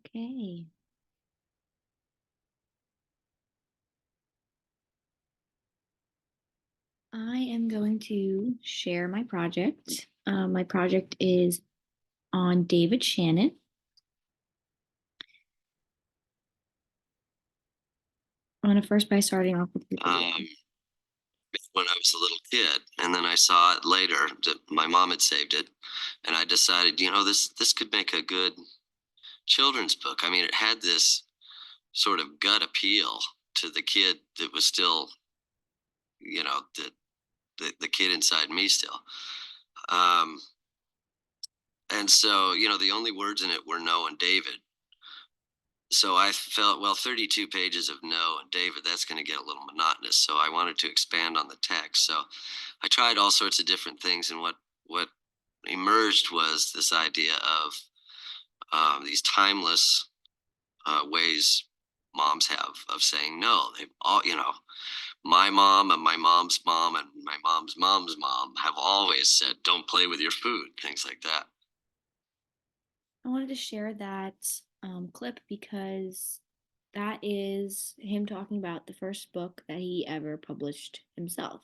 Okay. I am going to share my project. My project is on David Shannon. I'm going to first by starting off with When I was a little kid, and then I saw it later that my mom had saved it, and I decided, this could make a good children's book. I mean, it had this sort of gut appeal to the kid that was still, the kid inside me still. Um, and so, the only words in it were no and David. So I felt, well, 32 pages of no and David, that's going to get a little monotonous. So I wanted to expand on the text. So I tried all sorts of different things, and what emerged was this idea of these timeless ways moms have of saying no. They've all, my mom and my mom's mom and my mom's mom's mom have always said, "Don't play with your food," things like that. I wanted to share that clip because that is him talking about the first book that he ever published himself.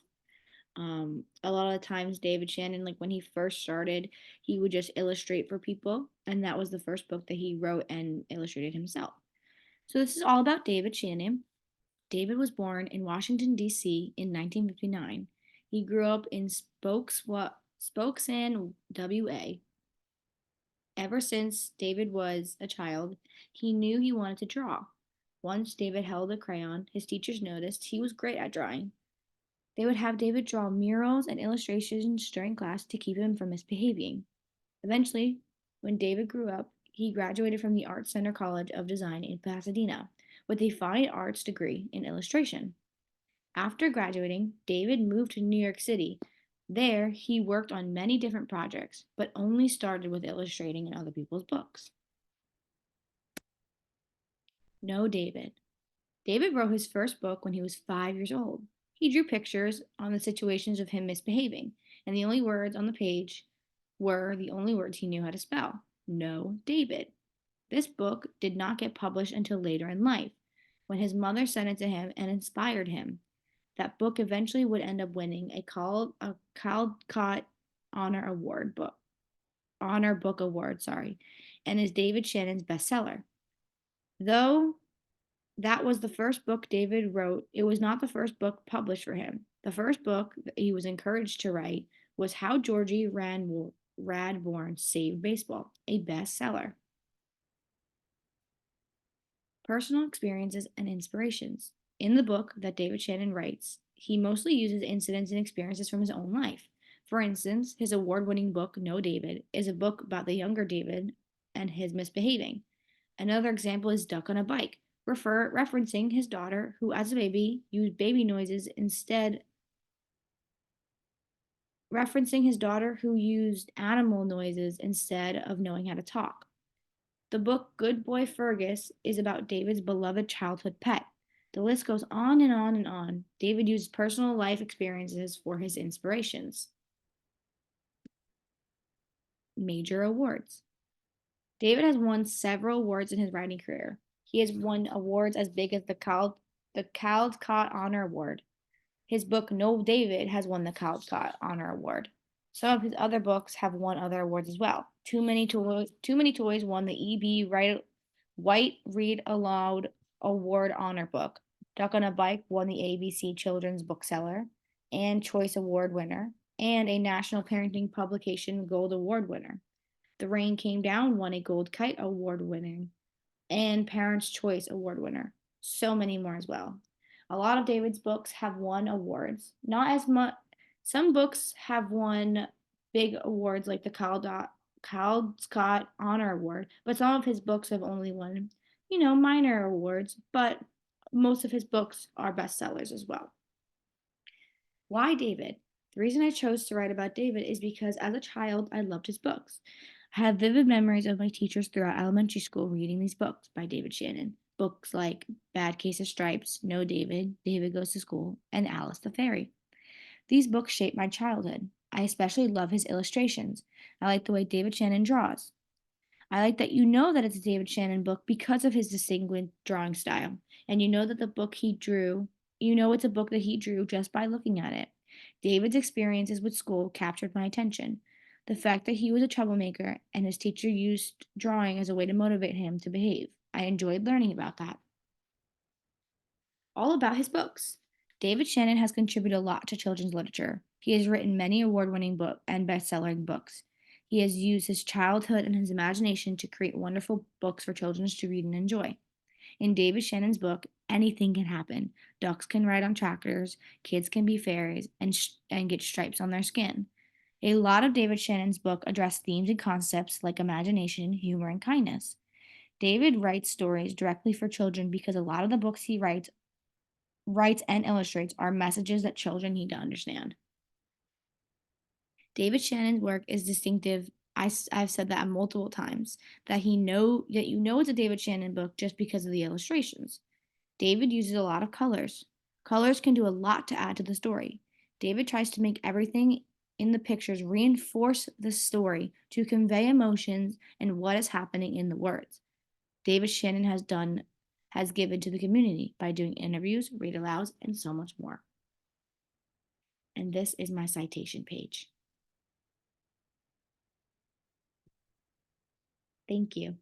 A lot of the times, David Shannon, like when he first started, he would just illustrate for people, and that was the first book that he wrote and illustrated himself. So, this is all about David Shannon. David was born in Washington, D.C. in 1959. He grew up in Spokane, WA. Ever since David was a child, he knew he wanted to draw. Once David held a crayon, his teachers noticed he was great at drawing. They would have David draw murals and illustrations during class to keep him from misbehaving. Eventually, when David grew up, he graduated from the Art Center College of Design in Pasadena with a fine arts degree in illustration. After graduating, David moved to New York City. There, he worked on many different projects, but only started with illustrating in other people's books. No, David. David wrote his first book when he was 5 years old. He drew pictures on the situations of him misbehaving, and the only words on the page were the only words he knew how to spell. No, David. This book did not get published until later in life, when his mother sent it to him and inspired him. That book eventually would end up winning a Caldecott Honor Book Award, and is David Shannon's bestseller. Though that was the first book David wrote, it was not the first book published for him. The first book that he was encouraged to write was How Georgie Radbourne Saved Baseball, a bestseller. Personal experiences and inspirations. In the book that David Shannon writes, he mostly uses incidents and experiences from his own life. For instance, his award winning book, No David, is a book about the younger David and his misbehaving. Another example is Duck on a Bike, referencing his daughter who, as a baby, used baby noises instead, referencing his daughter who used animal noises instead of knowing how to talk. The book Good Boy Fergus is about David's beloved childhood pet. The list goes on and on and on. David used personal life experiences for his inspirations. Major awards. David has won several awards in his writing career. He has won awards as big as the Caldecott Honor Award. His book No David has won the Caldecott Honor Award. Some of his other books have won other awards as well. Too Many Toys won the E.B. White Read Aloud Award Honor Book. Duck on a Bike won the ABC Children's Bookseller and Choice Award winner, and a National Parenting Publication Gold Award winner. The Rain Came Down won a Gold Kite Award winning and Parents' Choice Award winner. So many more as well. A lot of David's books have won awards. Not as much. Some books have won big awards like the Caldecott Honor Award, but some of his books have only won, minor awards, but most of his books are bestsellers as well. Why David? The reason I chose to write about David is because as a child, I loved his books. I have vivid memories of my teachers throughout elementary school reading these books by David Shannon. Books like Bad Case of Stripes, No David, David Goes to School, and Alice the Fairy. These books shaped my childhood. I especially love his illustrations. I like the way David Shannon draws. I like that you know that it's a David Shannon book because of his distinguished drawing style, and you know that the book he drew, you know it's a book that he drew just by looking at it. David's experiences with school captured my attention. The fact that he was a troublemaker and his teacher used drawing as a way to motivate him to behave. I enjoyed learning about that. All about his books. David Shannon has contributed a lot to children's literature. He has written many award-winning book and best-selling books. He has used his childhood and his imagination to create wonderful books for children to read and enjoy. In David Shannon's book, anything can happen. Ducks can ride on tractors, kids can be fairies, and get stripes on their skin. A lot of David Shannon's book address themes and concepts like imagination, humor, and kindness. David writes stories directly for children because a lot of the books he writes and illustrates are messages that children need to understand. David Shannon's work is distinctive. I've said that multiple times that you know it's a David Shannon book just because of the illustrations. David uses a lot of colors. Colors can do a lot to add to the story. David tries to make everything in the pictures reinforce the story to convey emotions and what is happening in the words. David Shannon has given to the community by doing interviews, read alouds, and so much more. And this is my citation page. Thank you.